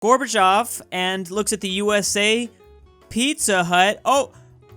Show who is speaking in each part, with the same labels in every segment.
Speaker 1: Gorbachev and looks at the USA Pizza Hut.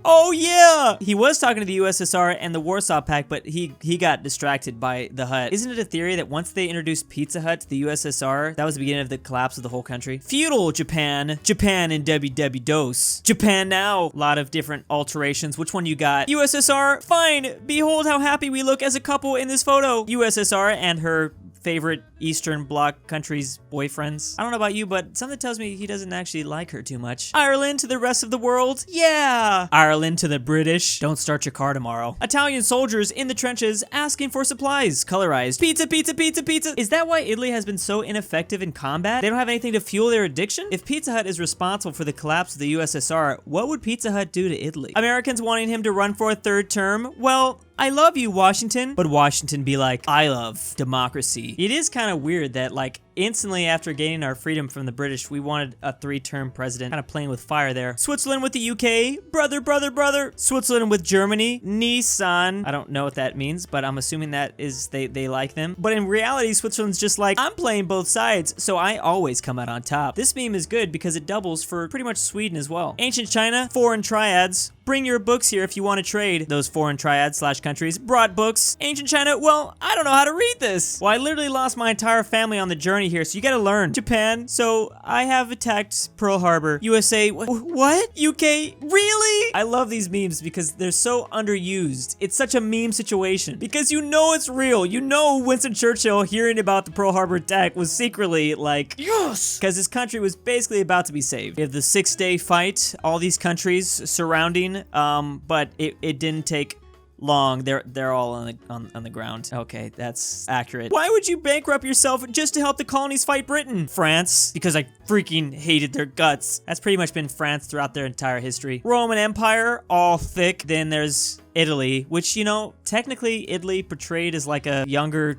Speaker 1: Oh yeah! He was talking to the USSR and the Warsaw Pact, but he got distracted by the Hut. Isn't it a theory that once they introduced Pizza Hut to the USSR, that was the beginning of the collapse of the whole country? Feudal Japan, Japan in WWDOS, Japan now. A lot of different alterations. Which one you got? USSR, fine. Behold how happy we look as a couple in this photo. USSR and her favorite Eastern Bloc countries' boyfriends. I don't know about you, but something tells me he doesn't actually like her too much. Ireland to the rest of the world? Yeah! Ireland to the British? Don't start your car tomorrow. Italian soldiers in the trenches asking for supplies. Colorized. Pizza, pizza, pizza, pizza. Is that why Italy has been so ineffective in combat? They don't have anything to fuel their addiction? If Pizza Hut is responsible for the collapse of the USSR, what would Pizza Hut do to Italy? Americans wanting him to run for a third term? Well, I love you, Washington. But Washington be like, I love democracy. It is kind of weird that, like, instantly after gaining our freedom from the British, we wanted a 3-term president. Kind of playing with fire there. Switzerland with the UK. Brother, brother, brother. Switzerland with Germany. Nissan. I don't know what that means, but I'm assuming that is they like them. But in reality, Switzerland's just like, I'm playing both sides, so I always come out on top. This meme is good because it doubles for pretty much Sweden as well. Ancient China. Foreign triads. Bring your books here if you want to trade. Those foreign triads / countries brought books. Ancient China, well, I don't know how to read this. Well, I literally lost my entire family on the journey here, so you gotta learn. Japan, so I have attacked Pearl Harbor. USA, what? UK, really? I love these memes because they're so underused. It's such a meme situation because you know it's real. You know Winston Churchill hearing about the Pearl Harbor attack was secretly like, yes! Because his country was basically about to be saved. We have the 6-day fight, all these countries surrounding, but it didn't take long. They're all on the ground. Okay, that's accurate. Why would you bankrupt yourself just to help the colonies fight Britain? France, because I freaking hated their guts. That's pretty much been France throughout their entire history. Roman Empire, all thick. Then there's Italy, which, you know, technically Italy portrayed as like a younger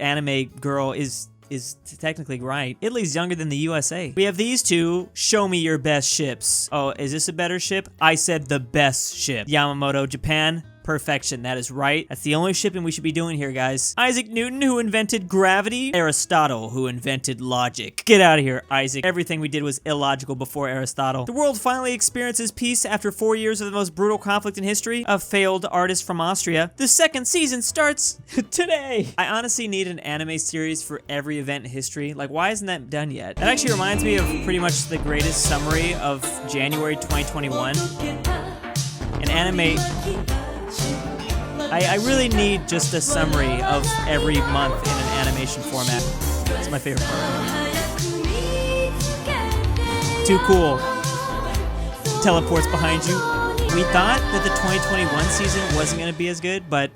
Speaker 1: anime girl is technically right. Italy's younger than the USA. We have these two. Show me your best ships. Oh, is this a better ship? I said the best ship. Yamamoto, Japan. Perfection, that is right. That's the only shipping we should be doing here, guys. Isaac Newton, who invented gravity. Aristotle, who invented logic. Get out of here, Isaac. Everything we did was illogical before Aristotle. The world finally experiences peace after 4 years of the most brutal conflict in history. A failed artist from Austria. The second season starts today. I honestly need an anime series for every event in history. Like, why isn't that done yet? That actually reminds me of pretty much the greatest summary of January 2021. An anime... I really need just a summary of every month in an animation format. It's my favorite part. Too cool. Teleports behind you. We thought that the 2021 season wasn't going to be as good, but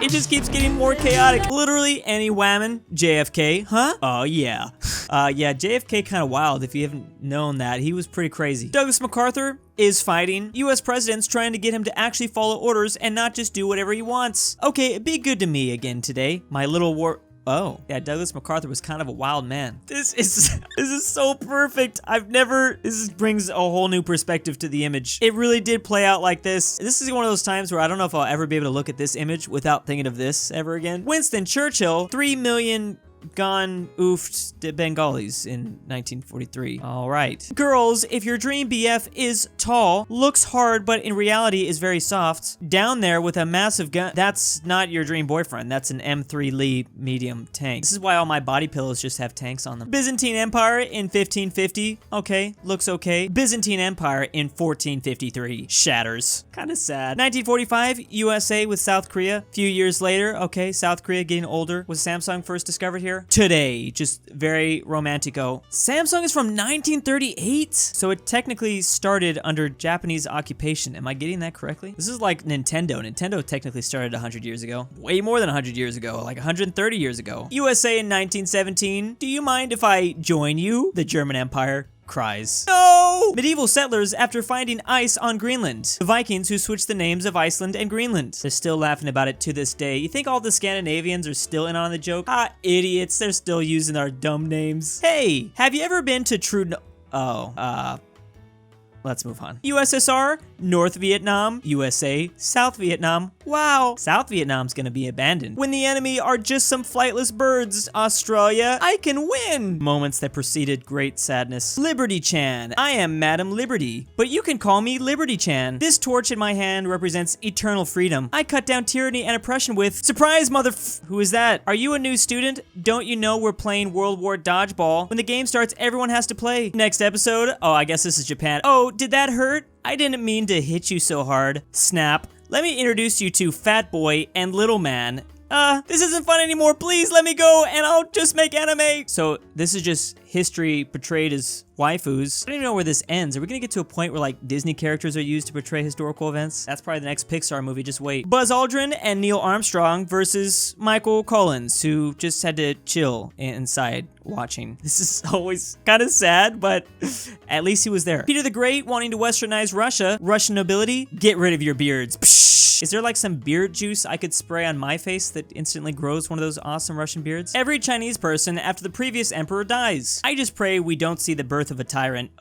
Speaker 1: it just keeps getting more chaotic. Literally any whammon. JFK, huh? Oh yeah. Yeah, JFK kind of wild if you haven't known that. He was pretty crazy. Douglas MacArthur is fighting. US president's trying to get him to actually follow orders and not just do whatever he wants. Okay, be good to me again today. My little war... Oh, yeah, Douglas MacArthur was kind of a wild man. This is so perfect. This brings a whole new perspective to the image. It really did play out like this. This is one of those times where I don't know if I'll ever be able to look at this image without thinking of this ever again. Winston Churchill, 3 million gone oofed Bengalis in 1943. All right. Girls, if your dream BF is tall, looks hard, but in reality is very soft, down there with a massive gun, that's not your dream boyfriend. That's an M3 Lee medium tank. This is why all my body pillows just have tanks on them. Byzantine Empire in 1550. Okay, looks okay. Byzantine Empire in 1453. Shatters. Kind of sad. 1945, USA with South Korea. Few years later, okay, South Korea getting older. Was Samsung first discovered here? Today, just very romantico. Samsung is from 1938, so it technically started under Japanese occupation. Am I getting that correctly? This is like Nintendo. Nintendo technically started 100 years ago. Way more than 100 years ago, like 130 years ago. USA in 1917. Do you mind if I join you? The German Empire cries. No! Medieval settlers after finding ice on Greenland. The Vikings who switched the names of Iceland and Greenland. They're still laughing about it to this day. You think all the Scandinavians are still in on the joke? Ah, idiots. They're still using our dumb names. Hey, have you ever been to Let's move on. USSR, North Vietnam, USA, South Vietnam. Wow, South Vietnam's gonna be abandoned. When the enemy are just some flightless birds, Australia, I can win. Moments that preceded great sadness. Liberty Chan, I am Madam Liberty, but you can call me Liberty Chan. This torch in my hand represents eternal freedom. I cut down tyranny and oppression with, surprise who is that? Are you a new student? Don't you know we're playing World War Dodgeball? When the game starts, everyone has to play. Next episode, oh, I guess this is Japan. Oh, did that hurt? I didn't mean to hit you so hard. Snap. Let me introduce you to Fat Boy and Little Man. This isn't fun anymore. Please let me go and I'll just make anime. So this is just history portrayed as waifus. I don't even know where this ends. Are we gonna get to a point where like Disney characters are used to portray historical events? That's probably the next Pixar movie, just wait. Buzz Aldrin and Neil Armstrong versus Michael Collins, who just had to chill inside watching. This is always kind of sad, but at least he was there. Peter the Great wanting to westernize Russia. Russian nobility, get rid of your beards. Psh! Is there like some beard juice I could spray on my face that instantly grows one of those awesome Russian beards? Every Chinese person after the previous emperor dies. I just pray we don't see the birth of a tyrant.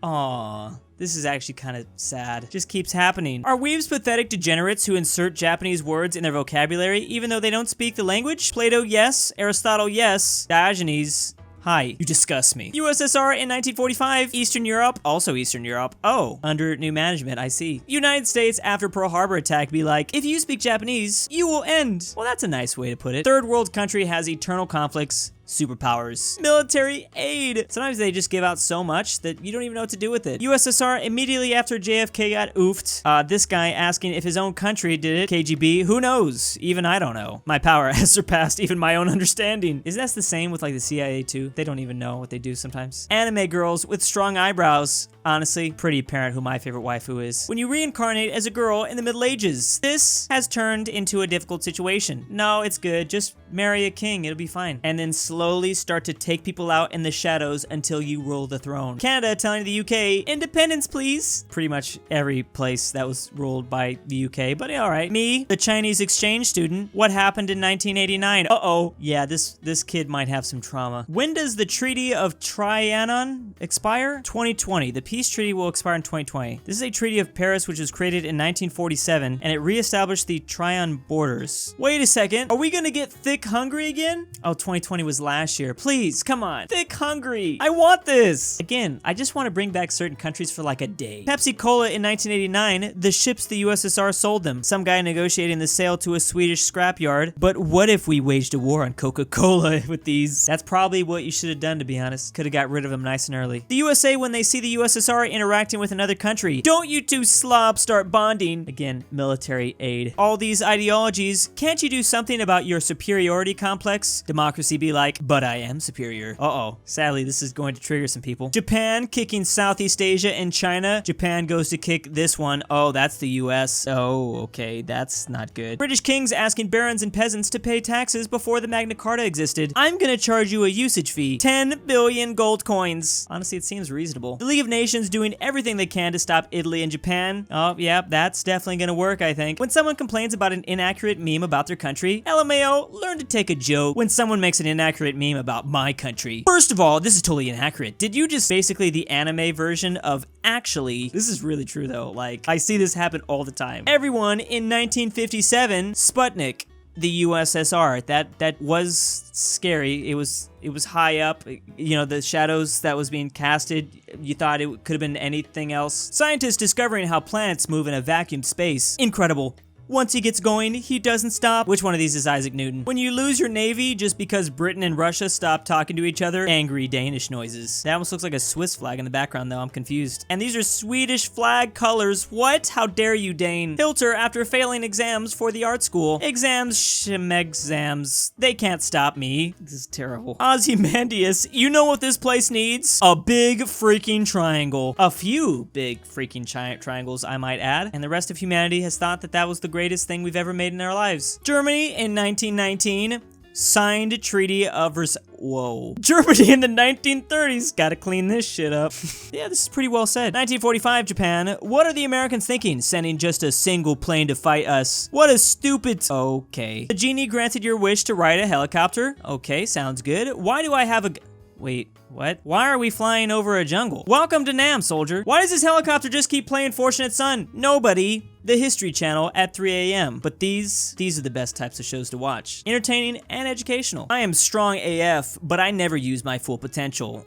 Speaker 1: Aww. This is actually kind of sad. Just keeps happening. Are weebs pathetic degenerates who insert Japanese words in their vocabulary even though they don't speak the language? Plato, yes. Aristotle, yes. Diogenes, hi. You disgust me. USSR in 1945. Eastern Europe. Also Eastern Europe. Oh, under new management, I see. United States after Pearl Harbor attack be like, if you speak Japanese, you will end. Well, that's a nice way to put it. Third world country has eternal conflicts. Superpowers. Military aid. Sometimes they just give out so much that you don't even know what to do with it. USSR immediately after JFK got oofed. This guy asking if his own country did it. KGB, who knows? Even I don't know. My power has surpassed even my own understanding. Is that the same with like the CIA too? They don't even know what they do sometimes. Anime girls with strong eyebrows. Honestly, pretty apparent who my favorite waifu is. When you reincarnate as a girl in the Middle Ages, this has turned into a difficult situation. No, it's good. Just marry a king. It'll be fine. And then slowly start to take people out in the shadows until you rule the throne. Canada telling the UK, independence please. Pretty much every place that was ruled by the UK, but all right. Me, the Chinese exchange student, what happened in 1989? Uh-oh. Yeah, this kid might have some trauma. When does the Treaty of Trianon expire? 2020. The peace treaty will expire in 2020. This is a Treaty of Paris which was created in 1947 and it reestablished the Trianon borders. Wait a second. Are we gonna get thick hungry again? Oh, 2020 was last year. Please, come on. Thick hungry. I want this. Again, I just want to bring back certain countries for like a day. Pepsi Cola in 1989, the ships the USSR sold them. Some guy negotiating the sale to a Swedish scrapyard. But what if we waged a war on Coca-Cola with these? That's probably what you should have done, to be honest. Could have got rid of them nice and early. The USA, when they see the USSR interacting with another country, don't you two slobs start bonding. Again, military aid. All these ideologies, can't you do something about your superiority complex? Democracy be like, but I am superior. Uh-oh. Sadly, this is going to trigger some people. Japan kicking Southeast Asia and China. Japan goes to kick this one. Oh, that's the US. Oh, okay. That's not good. British kings asking barons and peasants to pay taxes before the Magna Carta existed. I'm gonna charge you a usage fee. 10 billion gold coins. Honestly, it seems reasonable. The League of Nations doing everything they can to stop Italy and Japan. Oh, yeah, that's definitely gonna work, I think. When someone complains about an inaccurate meme about their country, LMAO, learn to take a joke. When someone makes an inaccurate meme about my country. First of all, this is totally inaccurate. Did you just basically the anime version of actually? This is really true though. Like, I see this happen all the time. Everyone in 1957, Sputnik, the USSR. That was scary. It was high up. You know, the shadows that was being casted, you thought it could have been anything else. Scientists discovering how planets move in a vacuum space. Incredible. Once he gets going, he doesn't stop. Which one of these is Isaac Newton? When you lose your navy just because Britain and Russia stop talking to each other, angry Danish noises. That almost looks like a Swiss flag in the background though, I'm confused. And these are Swedish flag colors. What? How dare you, Dane? Hilter after failing exams for the art school. Exams, exams. They can't stop me. This is terrible. Ozymandias, you know what this place needs? A big freaking triangle. A few big freaking triangles, I might add. And the rest of humanity has thought that that was the greatest thing we've ever made in our lives. Germany in 1919 signed Treaty of Versailles. Whoa. Germany in the 1930s. Gotta clean this shit up. Yeah, this is pretty well said. 1945 Japan. What are the Americans thinking? Sending just a single plane to fight us. What a stupid... Okay. The genie granted your wish to ride a helicopter. Okay, sounds good. Why do I have a... Wait. What? Why are we flying over a jungle? Welcome to Nam, soldier. Why does this helicopter just keep playing Fortunate Son? Nobody. The History Channel at 3 a.m. But these are the best types of shows to watch. Entertaining and educational. I am strong AF, but I never use my full potential.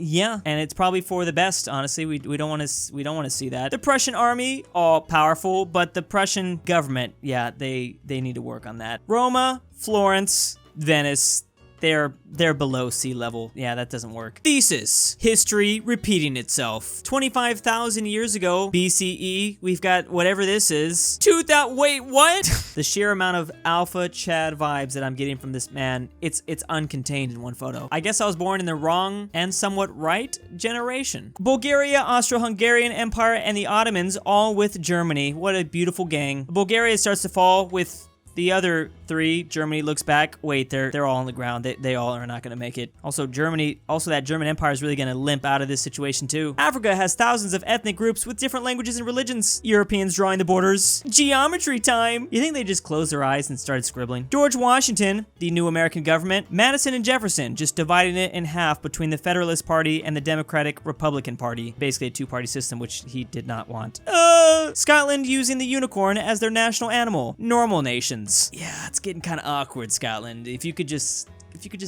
Speaker 1: Yeah, and it's probably for the best, honestly. We don't want to see that. The Prussian army, all powerful, but the Prussian government, yeah, they need to work on that. Roma, Florence, Venice, they're below sea level. Yeah, that doesn't work. Thesis: history repeating itself. 25,000 years ago, BCE, we've got whatever this is. Wait, what? The sheer amount of alpha Chad vibes that I'm getting from this man, it's uncontained in one photo. I guess I was born in the wrong and somewhat right generation. Bulgaria, Austro-Hungarian Empire, and the Ottomans, all with Germany. What a beautiful gang. Bulgaria starts to fall with the other three. Germany looks back. Wait, they're all on the ground. They all are not going to make it. Also, that German Empire is really going to limp out of this situation too. Africa has thousands of ethnic groups with different languages and religions. Europeans drawing the borders. Geometry time. You think they just closed their eyes and started scribbling? George Washington, the new American government. Madison and Jefferson, just dividing it in half between the Federalist Party and the Democratic Republican Party. Basically a two-party system, which he did not want. Scotland using the unicorn as their national animal. Normal nations. Yeah, it's getting kind of awkward, Scotland. If you could just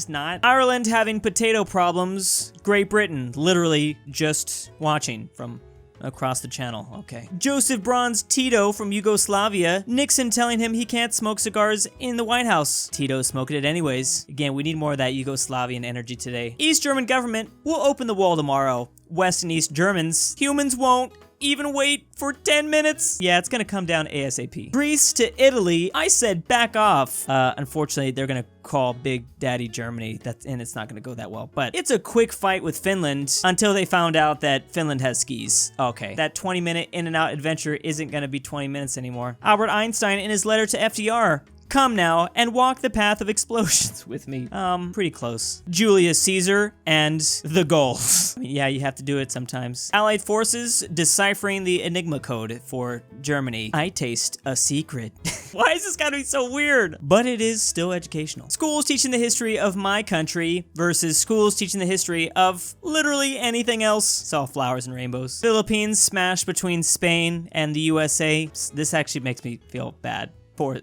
Speaker 1: not. Ireland having potato problems. Great Britain literally just watching from across the channel. Okay. Joseph Broz Tito from Yugoslavia. Nixon telling him he can't smoke cigars in the White House. Tito smoking it anyways. Again, we need more of that Yugoslavian energy today. East German government will open the wall tomorrow. West and East Germans. Humans won't even wait for 10 minutes. Yeah, it's gonna come down ASAP. Greece to Italy. I said back off. Unfortunately, they're gonna call Big Daddy Germany. And it's not gonna go that well. But it's a quick fight with Finland until they found out that Finland has skis. Okay, that 20-minute in and out adventure isn't gonna be 20 minutes anymore. Albert Einstein in his letter to FDR. Come now and walk the path of explosions with me. Pretty close. Julius Cheeser and the goals. I mean, yeah, you have to do it sometimes. Allied forces deciphering the Enigma code for Germany. I taste a secret. Why is this gotta be so weird? But it is still educational. Schools teaching the history of my country versus schools teaching the history of literally anything else. It's all flowers and rainbows. Philippines smashed between Spain and the USA. This actually makes me feel bad.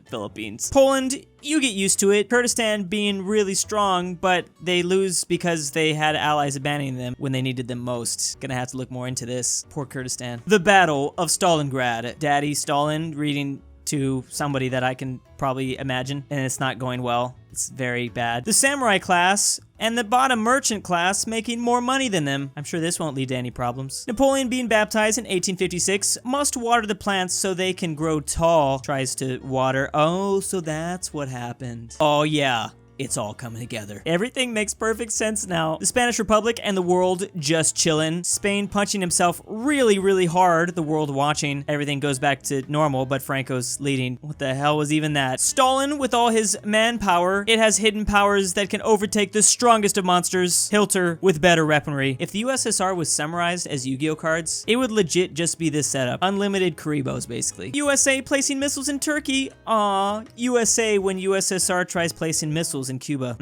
Speaker 1: Philippines. Poland, you get used to it. Kurdistan being really strong, but they lose because they had allies abandoning them when they needed them most. Gonna have to look more into this. Poor Kurdistan. The Battle of Stalingrad. Daddy Stalin reading to somebody that I can probably imagine, and it's not going well. It's very bad. The samurai class and the bottom merchant class making more money than them. I'm sure this won't lead to any problems. Napoleon being baptized in 1856, must water the plants so they can grow tall. Tries to water. Oh, so that's what happened. Oh yeah. It's all coming together. Everything makes perfect sense now. The Spanish Republic and the world just chilling. Spain punching himself really, really hard. The world watching. Everything goes back to normal, but Franco's leading. What the hell was even that? Stalin with all his manpower. It has hidden powers that can overtake the strongest of monsters. Hilter with better weaponry. If the USSR was summarized as Yu-Gi-Oh cards, it would legit just be this setup. Unlimited Karibos, basically. USA placing missiles in Turkey. Aw. USA when USSR tries placing missiles in Cuba.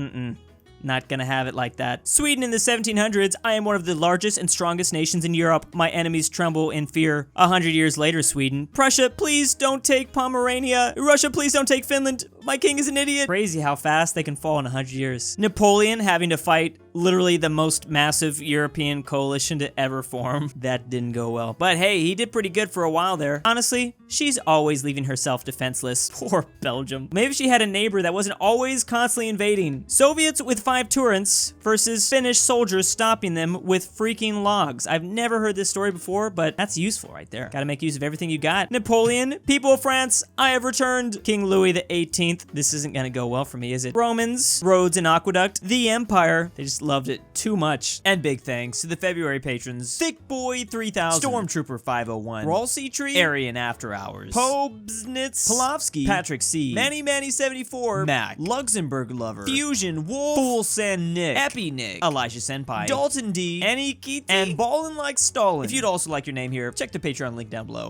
Speaker 1: Not gonna have it like that. Sweden in the 1700s. I am one of the largest and strongest nations in Europe. My enemies tremble in fear. 100 years later, Sweden. Prussia, please don't take Pomerania. Russia, please don't take Finland. My king is an idiot. Crazy how fast they can fall in 100 years. Napoleon having to fight literally the most massive European coalition to ever form. That didn't go well. But hey, he did pretty good for a while there. Honestly, she's always leaving herself defenseless. Poor Belgium. Maybe she had a neighbor that wasn't always constantly invading. Soviets with 5 turrets versus Finnish soldiers stopping them with freaking logs. I've never heard this story before, but that's useful right there. Gotta make use of everything you got. Napoleon, people of France, I have returned. King Louis the 18th. This isn't gonna go well for me, is it? Romans, roads and aqueduct. The Empire. They just loved it too much. And big thanks to the February patrons. Thick Boy 3000. Stormtrooper 501. RalseiTree. AryanAfterHours. Pobsnitz. Pelovski. Patrick C. Manny 74. Mac. LuxembourgLover. FusionWolf. Full Send Nick. EpiNick. Elijah Senpai. Dalton D. Anikit. And BallinLikeStalin. If you'd also like your name here, check the Patreon link down below.